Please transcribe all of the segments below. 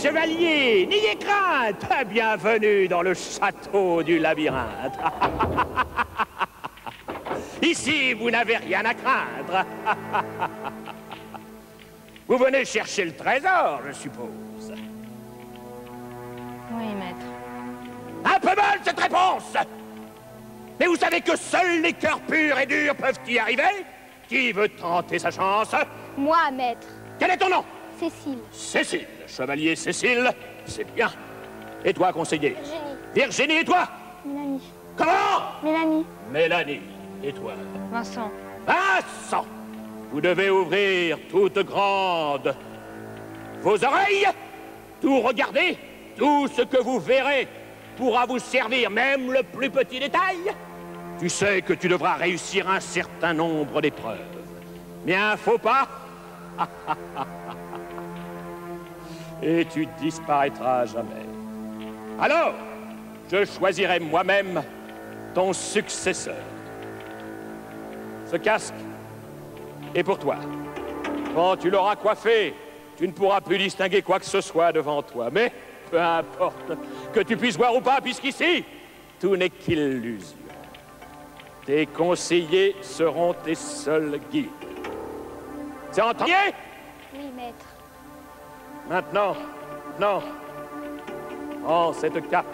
chevaliers, n'ayez crainte. Bienvenue dans le château du labyrinthe. Ici, vous n'avez rien à craindre. Vous venez chercher le trésor, je suppose. Oui, maître. Un peu molle, cette réponse! Mais vous savez que seuls les cœurs purs et durs peuvent y arriver? Qui veut tenter sa chance? Moi, maître. Quel est ton nom? Cécile. Cécile, chevalier Cécile, c'est bien. Et toi, conseiller? Virginie. Virginie, et toi? Mélanie. Comment? Mélanie. Mélanie, et toi? Vincent. Vincent! Vous devez ouvrir toutes grandes vos oreilles, tout regarder, tout ce que vous verrez pourra vous servir, même le plus petit détail. Tu sais que tu devras réussir un certain nombre d'épreuves. Mais un faux pas, et tu disparaîtras à jamais. Alors, je choisirai moi-même ton successeur. Ce casque est pour toi. Quand tu l'auras coiffé, tu ne pourras plus distinguer quoi que ce soit devant toi. Mais peu importe que tu puisses voir ou pas, puisqu'ici, tout n'est qu'illusion. Tes conseillers seront tes seuls guides. C'est entendu? Oui, maître. Maintenant, non. Prends cette cape.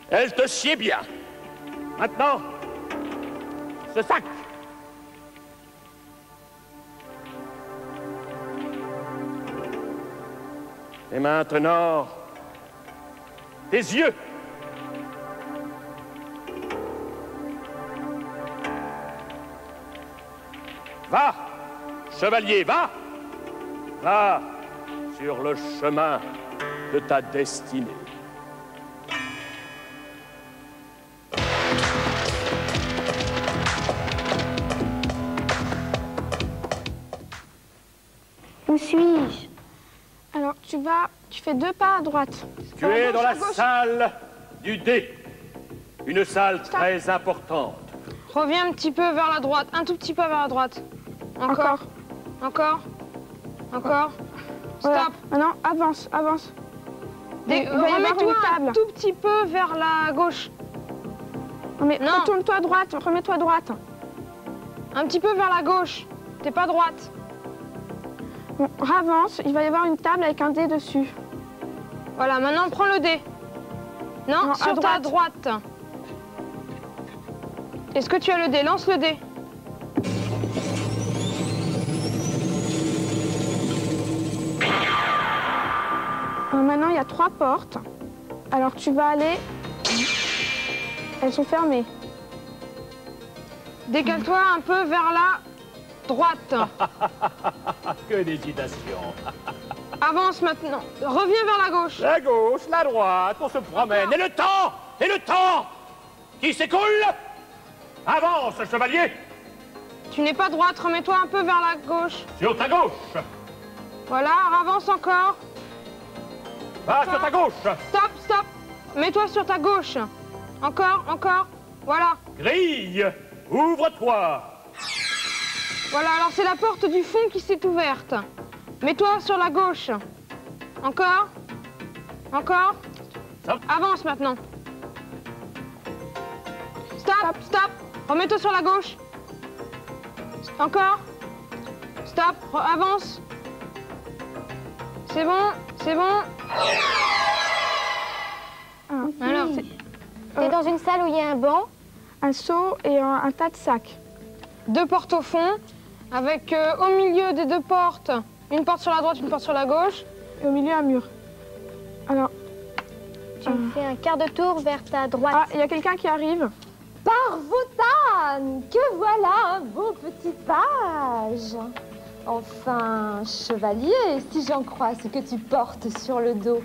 Elle te sied bien. Maintenant, ce sac. Et maintenant, tes yeux. Va, chevalier, va. Va sur le chemin de ta destinée. Où suis-je? Alors, tu fais 2 pas à droite. Tu es dans la salle du dé. Une salle très importante. Reviens un petit peu vers la droite, un tout petit peu vers la droite. Encore. Encore. Encore. Voilà. Stop. Maintenant, avance, avance. Il va y avoir Remets-toi une table. un tout petit peu vers la gauche. Non, mais Non. retourne-toi à droite, remets-toi à droite. Un petit peu vers la gauche. T'es pas droite. Bon, avance, il va y avoir une table avec un dé dessus. Voilà, maintenant prends le dé. Non, Non, sur à ta droite. Est-ce que tu as le dé? Lance le dé. Maintenant, il y a 3 portes. Alors, tu vas aller... Elles sont fermées. Décale-toi un peu vers la droite. Que d'hésitation. Avance maintenant. Reviens vers la gauche. La gauche, la droite, on se promène. Et le temps qui s'écoule. Avance, chevalier. Tu n'es pas droite, remets-toi un peu vers la gauche. Sur ta gauche. Voilà, avance encore. Va sur ta gauche. Stop, stop. Mets-toi sur ta gauche. Encore, encore. Voilà. Grille, ouvre-toi. Voilà, alors c'est la porte du fond qui s'est ouverte. Mets-toi sur la gauche. Encore. Encore. Stop. Avance maintenant. Stop, stop. Remets-toi sur la gauche. Encore. Stop, avance. C'est bon, c'est bon. Alors, T'es dans une salle où il y a un banc. Un seau et un tas de sacs. 2 portes au fond, avec au milieu des 2 portes, une porte sur la droite, une porte sur la gauche. Et au milieu, un mur. Alors, Tu fais un quart de tour vers ta droite. ah, il y a quelqu'un qui arrive. Par Wotan, que voilà un beau petit page. Enfin, chevalier, si j'en crois ce que tu portes sur le dos.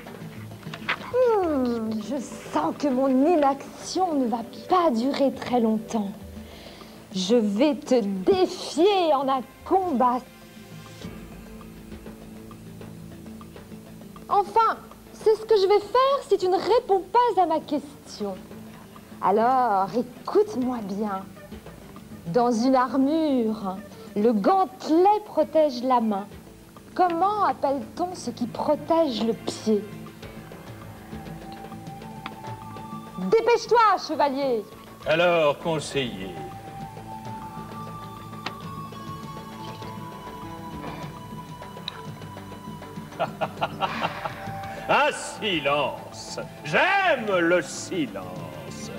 Je sens que mon inaction ne va pas durer très longtemps. Je vais te défier en un combat. Enfin, c'est ce que je vais faire si tu ne réponds pas à ma question. Alors, écoute-moi bien. Dans une armure, le gantelet protège la main. Comment appelle-t-on ce qui protège le pied? Dépêche-toi, chevalier! Alors, conseiller. Un silence. J'aime le silence.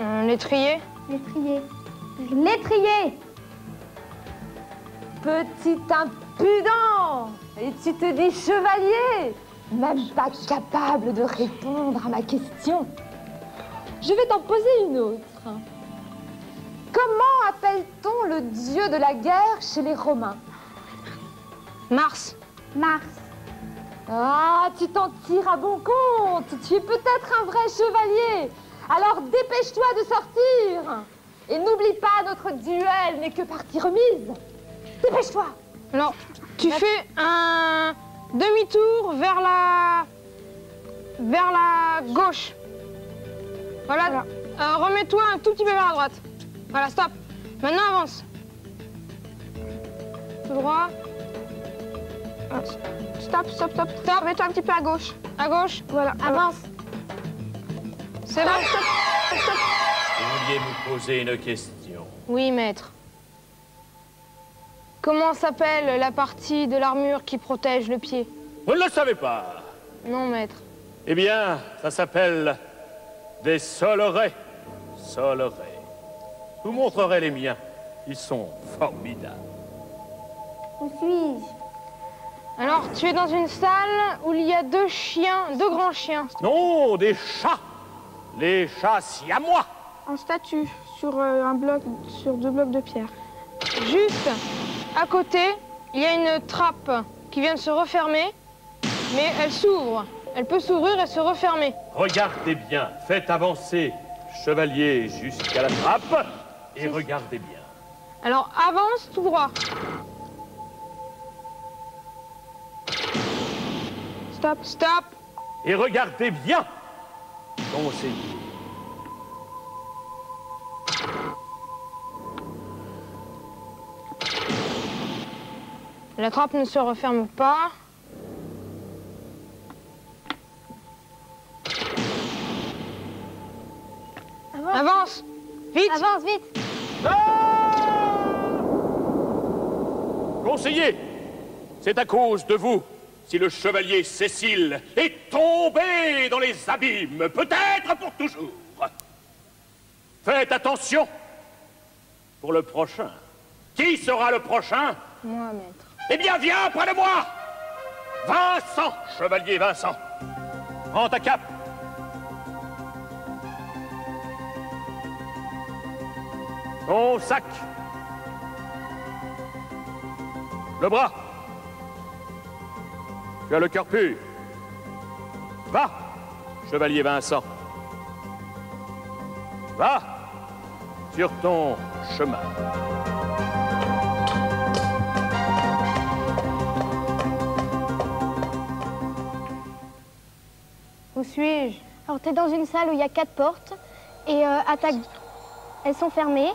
Un l'étrier? L'étrier. L'étrier. Petit impudent! Et tu te dis chevalier? Même pas capable de répondre à ma question. Je vais t'en poser une autre. Comment appelle-t-on le dieu de la guerre chez les Romains? Mars. Mars. Ah, tu t'en tires à bon compte. Tu es peut-être un vrai chevalier. Alors dépêche-toi de sortir. Et n'oublie pas, notre duel n'est que partie remise. Dépêche-toi. Alors, tu fais un demi-tour vers la gauche. Voilà. Remets-toi un tout petit peu vers la droite. Voilà, stop. Maintenant, avance. Tout droit. Stop, stop, stop, stop. Mets-toi un petit peu à gauche. À gauche. Voilà. Avance. C'est bon. Stop, stop, stop. Vous vouliez me poser une question. Oui, maître. Comment s'appelle la partie de l'armure qui protège le pied? Vous ne le savez pas? Non, maître. Eh bien, ça s'appelle des solerets. Solerets. Je vous montrerai les miens. Ils sont formidables. Où suis-je? Alors, tu es dans une salle où il y a deux grands chiens. Non, des chats. Les chats siamois. En statue, sur sur 2 blocs de pierre. Juste à côté, il y a une trappe qui vient de se refermer, mais elle s'ouvre. Elle peut s'ouvrir et se refermer. Regardez bien. Faites avancer chevalier jusqu'à la trappe et regardez bien. Alors, avance tout droit. Stop. Stop. Et regardez bien. Conseiller. La trappe ne se referme pas. Avance. Vite. Avance vite. Conseiller, c'est à cause de vous si le chevalier Cécile est tombé dans les abîmes, peut-être pour toujours. Faites attention pour le prochain. Qui sera le prochain? Moi, maître. Eh bien, viens près de moi. Vincent, chevalier Vincent. Prends ta cape. Ton sac. Le bras. Tu as le cœur pur. Va, chevalier Vincent. Va sur ton chemin. Où suis-je? Alors, tu es dans une salle où il y a 4 portes et elles sont fermées.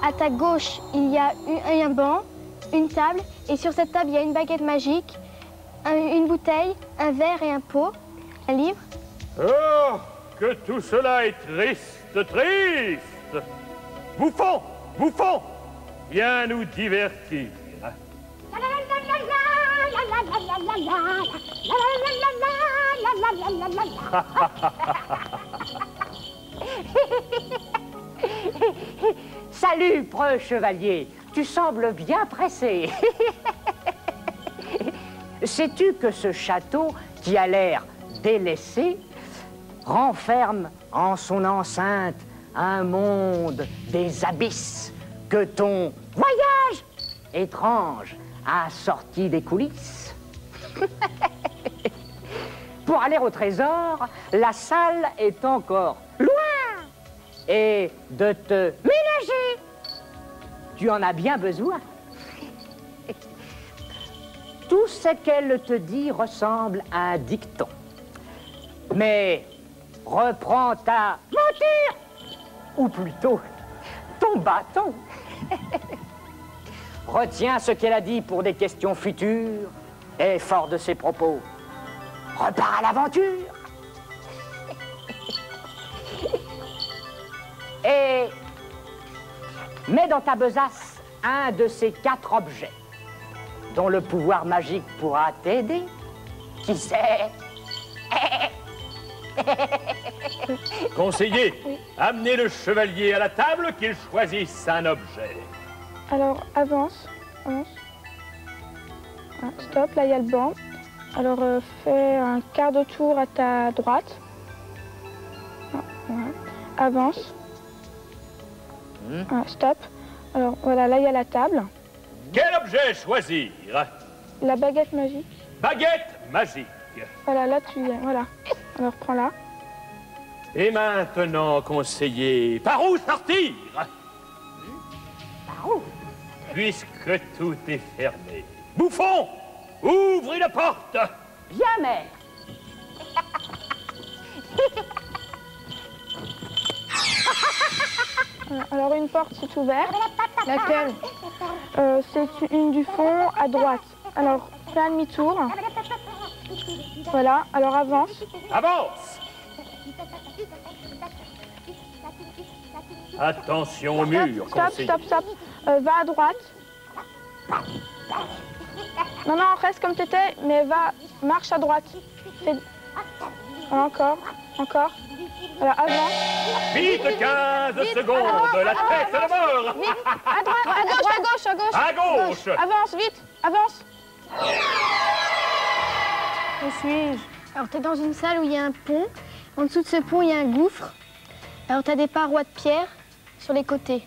À ta gauche, il y a un banc, une table et sur cette table, il y a une baguette magique, une bouteille, un verre et un pot, un livre. Oh, que tout cela est triste, triste. Bouffon, bouffon, viens nous divertir. Salut, preux chevalier. Tu sembles bien pressé. Sais-tu que ce château, qui a l'air délaissé, renferme en son enceinte un monde des abysses que ton voyage étrange a sorti des coulisses? Pour aller au trésor, la salle est encore loin. Et de te ménager, tu en as bien besoin. Tout ce qu'elle te dit ressemble à un dicton. Mais reprends ta monture, ou plutôt ton bâton. Retiens ce qu'elle a dit pour des questions futures, et fort de ses propos, repars à l'aventure. Et mets dans ta besace un de ces 4 objets dont le pouvoir magique pourra t'aider. Qui sait? Conseiller, amenez le chevalier à la table qu'il choisisse un objet. Alors, avance. Avance. Ah, stop, là, il y a le banc. Alors, fais un quart de tour à ta droite. Ah, voilà. Avance. Ah, stop. Alors, voilà, là, il y a la table. Quel objet choisir? La baguette magique. Baguette magique. Voilà, là, tu viens. Voilà. Alors, prends-la. Et maintenant, conseiller, par où sortir? Par où? Puisque tout est fermé. Bouffon, ouvrez la porte. Viens, mère. Voilà. Alors, une porte s'est ouverte. Laquelle? C'est une du fond à droite. Alors, fais un demi-tour. Voilà, alors avance. Avance. Attention au mur, Stop, conseiller. stop, stop. Va à droite. Non, non, reste comme tu étais, mais marche à droite. Voilà, encore, encore. Voilà, avance. Vite, 15 secondes, la tête de mort. À droite, à gauche, à gauche, à gauche. À gauche. Avance, vite, avance. Où suis-je? Alors, tu es dans une salle où il y a un pont. En dessous de ce pont, il y a un gouffre. Alors, tu as des parois de pierre sur les côtés.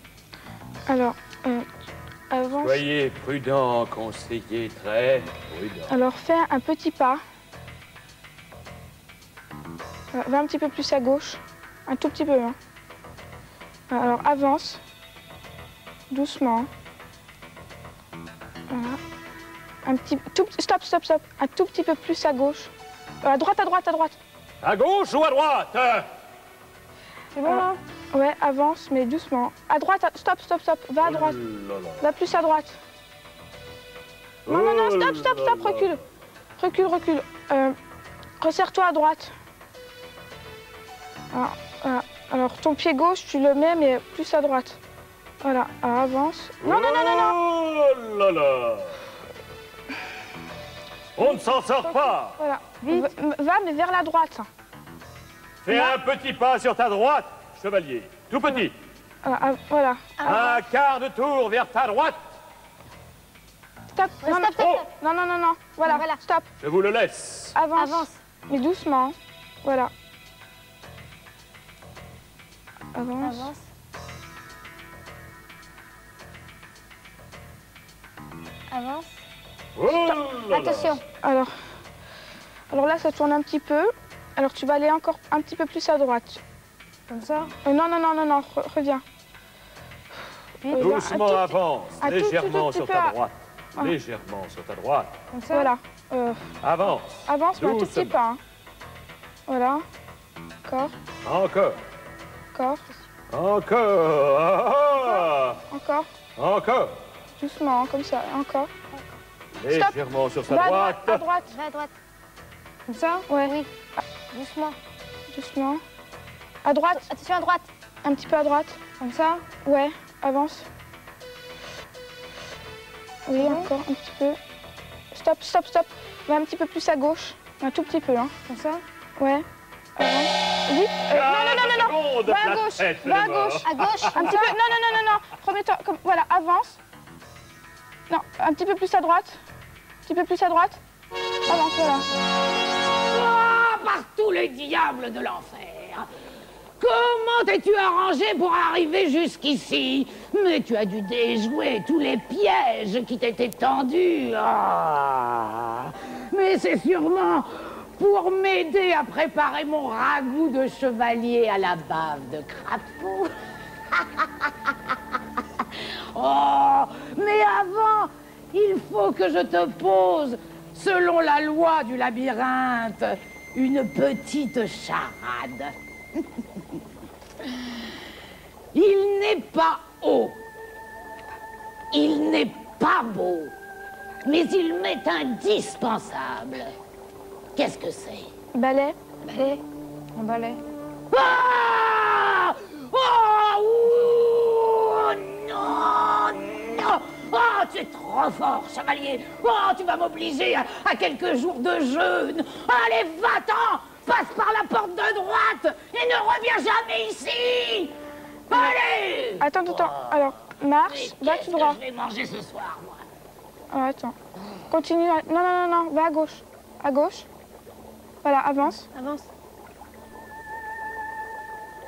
Alors, avance. Soyez prudent, conseiller, très prudent. Alors, fais un petit pas. Va un petit peu plus à gauche. Un tout petit peu. Hein. Alors, avance. Doucement. Voilà. Stop, stop, stop. Un tout petit peu plus à gauche. À droite, à droite, à droite. À gauche ou à droite? C'est bon, là? Ouais, avance, mais doucement. À droite, stop, stop, stop. Va à droite. Va plus à droite. Non, non, non, stop, stop, stop, recule. Recule, recule. Resserre-toi à droite. Alors, ton pied gauche, tu le mets, mais plus à droite. Voilà, alors avance. Non, non, non, non, non. Oh là là. On ne s'en sort pas. Voilà. Va, mais vers la droite. Fais un petit pas sur ta droite, chevalier. Tout petit. Voilà. Un quart de tour vers ta droite. Stop. Non, non, Oh, non, non, non, non. Voilà, Voilà. stop. je vous le laisse. Avance. Avance. Mais doucement. Voilà. Avance. Avance. Avance. Oh là là. Attention. Alors là, ça tourne un petit peu. Alors tu vas aller encore un petit peu plus à droite. Comme ça? Non, non, non, non, non, reviens. Doucement avance, un tout légèrement petit sur peu ta à- droite. Légèrement sur ta droite. Comme ça? Voilà. Avance. Avance, mais un tout petit Doucement. pas. Hein. Voilà. Encore, Encore. encore, Encore. Ah, encore. ah. Encore. Doucement, hein, comme ça. Encore. Légèrement sur sa Va à droite. droite, à droite. Va à droite. Comme ça? Ouais, Oui. Doucement. doucement. À droite, Attention à droite. un petit peu à droite. Comme ça? Ouais, avance. Oui, encore un petit peu. Stop, stop, stop. Va un petit peu plus à gauche. Un tout petit peu, hein. Comme ça? Ouais. Avance. Vite. Non, non, non, non, non. Secondes, Va à la gauche. tête Va à de mort. gauche. À gauche. Un petit peu. Non, non, non, non, non. Remets-toi. Comme... Voilà, avance. Non, un petit peu plus à droite. Un petit peu plus à droite. Avance, voilà. Ah, par tous les diables de l'enfer! Comment t'es-tu arrangé pour arriver jusqu'ici? Mais tu as dû déjouer tous les pièges qui t'étaient tendus. Ah. Mais c'est sûrement pour m'aider à préparer mon ragoût de chevalier à la bave de crapaud. Oh, mais avant, il faut que je te pose, selon la loi du labyrinthe, une petite charade. Il n'est pas haut. Il n'est pas beau. Mais il m'est indispensable. Qu'est-ce que c'est? Balai. Balai. Un balai. Ah! Oh, non, non! Oh, tu es trop fort, chevalier! Oh, tu vas m'obliger à quelques jours de jeûne! Allez, va-t'en! Passe par la porte de droite et ne reviens jamais ici! Allez! Attends. Alors, marche, va tout droit. Je vais manger ce soir, moi. Alors, attends. Continue. Non. Va à gauche. À gauche. Voilà, avance. Avance.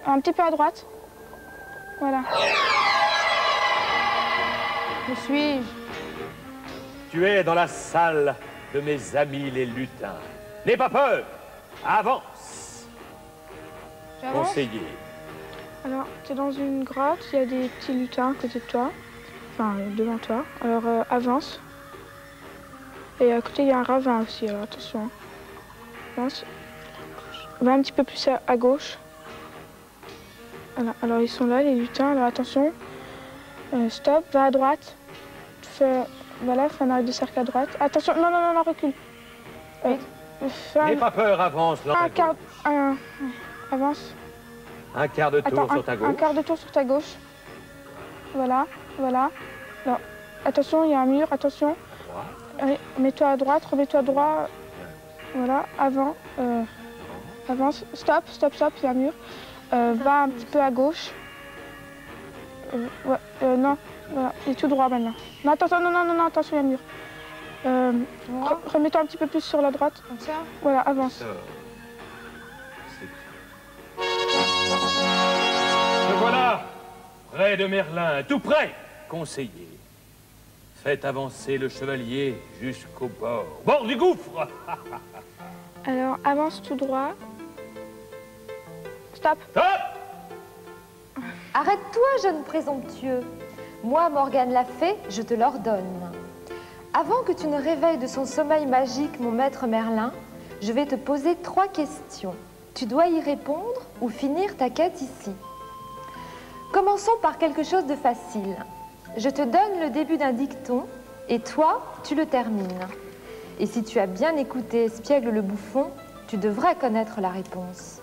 Un petit peu à droite. Voilà. Où suis-je? Tu es dans la salle de mes amis les lutins. N'aie pas peur. Avance. J'avance? Conseiller. Alors, tu es dans une grotte, il y a des petits lutins à côté de toi. Enfin, devant toi. Alors, avance. Et à côté, il y a un ravin aussi, alors attention. Avance. Va un petit peu plus à gauche. Voilà. Alors, ils sont là, les lutins. Alors, attention. Stop, va à droite. Voilà, fais un arrêt de cercle à droite. Attention, non, recule. N'aie pas peur, avance. Avance. Un quart de tour sur ta gauche. Un quart de tour sur ta gauche. Voilà. Alors, attention, il y a un mur, attention. Allez, mets-toi à droite, remets-toi droit. Voilà, avance. Stop, il y a un mur. Va un petit peu à gauche. Non, voilà, il est tout droit maintenant. Non, attention, attention, il y a un mur. Remets-toi un petit peu plus sur la droite. Comme ça? Voilà, avance. Me voilà, près de Merlin, tout près, conseiller. Faites avancer le chevalier jusqu'au bord du gouffre. Alors, avance tout droit. Stop. Stop! Arrête-toi, jeune présomptueux. Moi, Morgane la fée, je te l'ordonne. Avant que tu ne réveilles de son sommeil magique mon maître Merlin, je vais te poser 3 questions. Tu dois y répondre ou finir ta quête ici. Commençons par quelque chose de facile. Je te donne le début d'un dicton et toi, tu le termines. Et si tu as bien écouté Espiègle le bouffon, tu devrais connaître la réponse.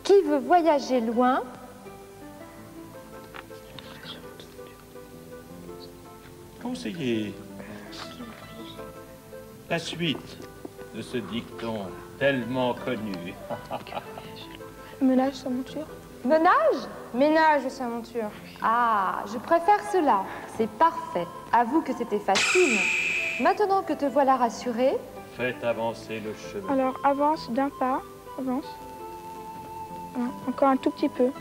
Qui veut voyager loin ? Conseiller, la suite de ce dicton tellement connu. Ménage sa monture. Menage ? Ménage sa monture. Ah, je préfère cela. C'est parfait. Avoue que c'était facile. Maintenant que te voilà rassuré, Faites avancer le cheval. Alors, avance d'un pas. Avance. Voilà, encore un tout petit peu.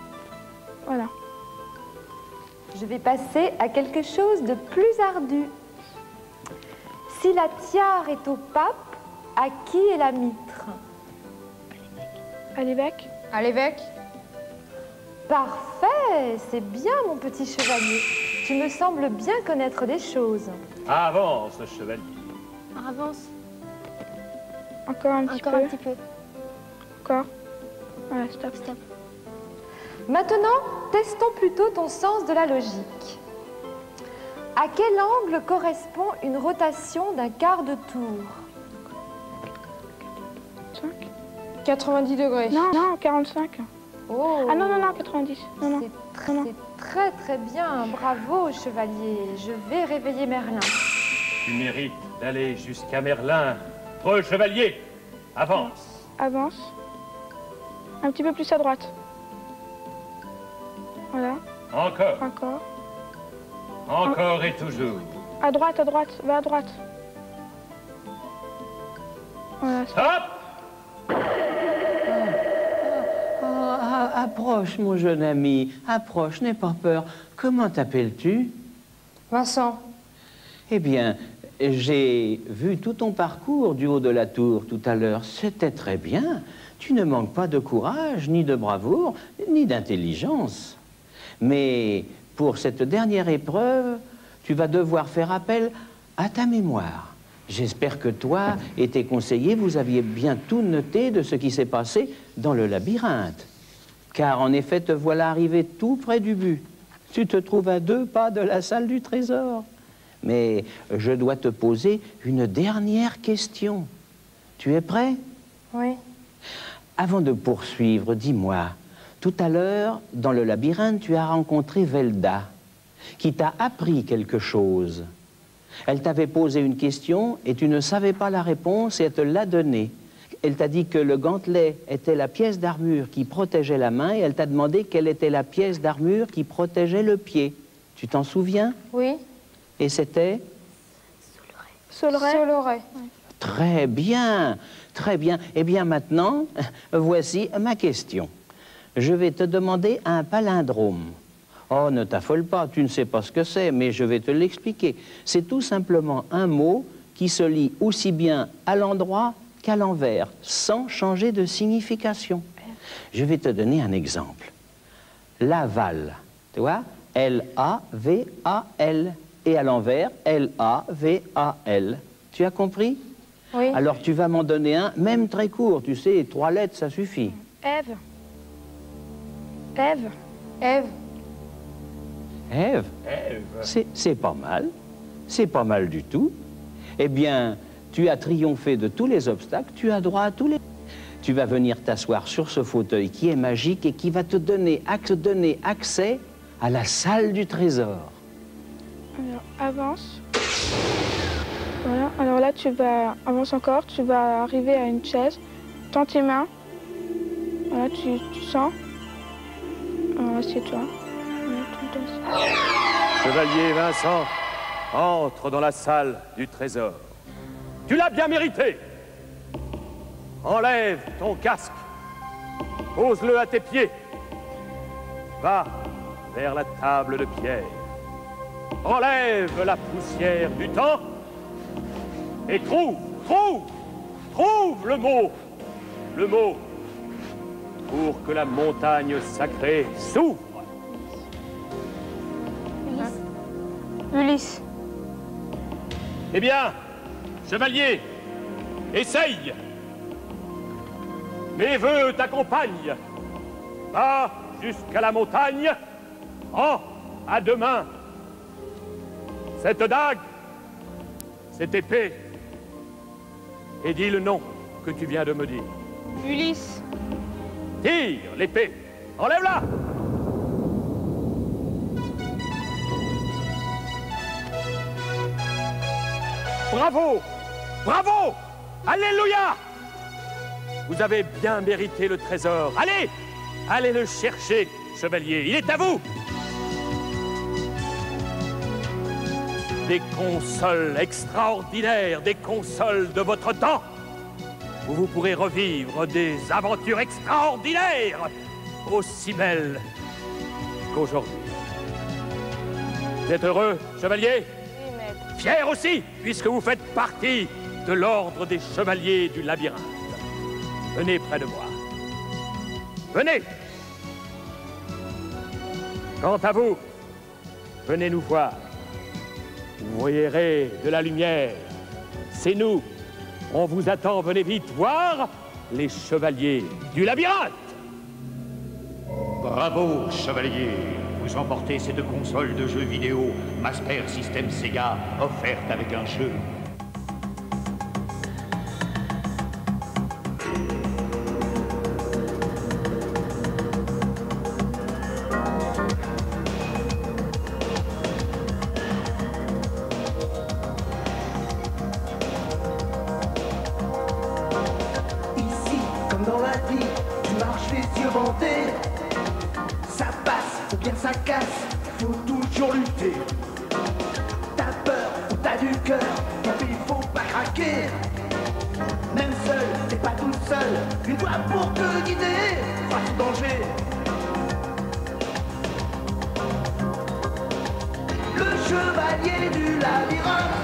Voilà. je vais passer à quelque chose de plus ardu. Si la tiare est au pape, à qui est la mitre? À l'évêque. À l'évêque. Parfait, c'est bien mon petit chevalier. Tu me sembles bien connaître des choses. Avance, chevalier. Avance. Encore un petit Encore peu. un petit peu. Encore. Voilà, stop, stop. Maintenant, testons plutôt ton sens de la logique. À quel angle correspond une rotation d'un quart de tour? 5. 90 degrés. Non, non, 45. Oh, Ah non, non, non, 90. Non, non. c'est très très bien. Bravo, chevalier. Je vais réveiller Merlin. Tu mérites d'aller jusqu'à Merlin. Re, chevalier, avance. Avance. Un petit peu plus à droite. Voilà, Encore, encore. encore et toujours. À droite, va à droite. Voilà, Stop! Approche, mon jeune ami, approche, n'aie pas peur. Comment t'appelles-tu? Vincent. Eh bien, j'ai vu tout ton parcours du haut de la tour tout à l'heure. C'était très bien. Tu ne manques pas de courage, ni de bravoure, ni d'intelligence. Mais pour cette dernière épreuve, tu vas devoir faire appel à ta mémoire. J'espère que toi et tes conseillers, vous aviez bien tout noté de ce qui s'est passé dans le labyrinthe. Car en effet, te voilà arrivé tout près du but. Tu te trouves à 2 pas de la salle du trésor. Mais je dois te poser une dernière question. Tu es prêt? Oui. Avant de poursuivre, dis-moi, tout à l'heure, dans le labyrinthe, tu as rencontré Velda, qui t'a appris quelque chose. Elle t'avait posé une question et tu ne savais pas la réponse et elle te l'a donnée. Elle t'a dit que le gantelet était la pièce d'armure qui protégeait la main et elle t'a demandé quelle était la pièce d'armure qui protégeait le pied. Tu t'en souviens? Oui. Et c'était? Soleray. Soleray. Très bien, très bien. Eh bien maintenant, voici ma question. Je vais te demander un palindrome. Oh, ne t'affole pas, tu ne sais pas ce que c'est, mais je vais te l'expliquer. C'est tout simplement un mot qui se lit aussi bien à l'endroit qu'à l'envers, sans changer de signification. Je vais te donner un exemple. Laval, tu vois, L-A-V-A-L. Et à l'envers, L-A-V-A-L. Tu as compris? Oui. Alors tu vas m'en donner un, même très court, tu sais, 3 lettres, ça suffit. Ève. Ève. Ève. Ève? C'est pas mal. C'est pas mal du tout. Eh bien, tu as triomphé de tous les obstacles, tu as droit à tous les... Tu vas venir t'asseoir sur ce fauteuil qui est magique et qui va te donner accès à la salle du trésor. Alors, avance. Voilà. Alors là, avance encore, tu vas arriver à une chaise. Tends tes mains. Voilà, tu sens. Alors, assieds-toi. Chevalier Vincent, entre dans la salle du trésor. Tu l'as bien mérité. Enlève ton casque. Pose-le à tes pieds. Va vers la table de pierre. Enlève la poussière du temps et trouve le mot pour que la montagne sacrée s'ouvre. Ulysse. Eh bien, chevalier, essaye. Mes vœux t'accompagnent. Va jusqu'à la montagne, prends à 2 mains cette dague, cette épée, et dis le nom que tu viens de me dire. Ulysse. Tire l'épée, enlève-la. Bravo! Bravo! Alléluia! Vous avez bien mérité le trésor. Allez! Allez le chercher, chevalier. Il est à vous! Des consoles extraordinaires, des consoles de votre temps, où vous pourrez revivre des aventures extraordinaires, aussi belles qu'aujourd'hui. Vous êtes heureux, chevalier? Fier aussi, puisque vous faites partie de l'ordre des chevaliers du labyrinthe. Venez près de moi. Venez. Quant à vous, venez nous voir. Vous verrez de la lumière. C'est nous. On vous attend. Venez vite voir les chevaliers du labyrinthe. Bravo, chevalier. Vous emportez cette console de jeux vidéo Master System Sega offerte avec un jeu. Ici, comme dans la vie, tu marches les yeux bandés. Ça passe ou bien ça casse, faut toujours lutter. T'as peur ou t'as du cœur, tant pis, faut pas craquer. Même seul, t'es pas tout seul, une voix pour te guider face au danger. Le chevalier du labyrinthe.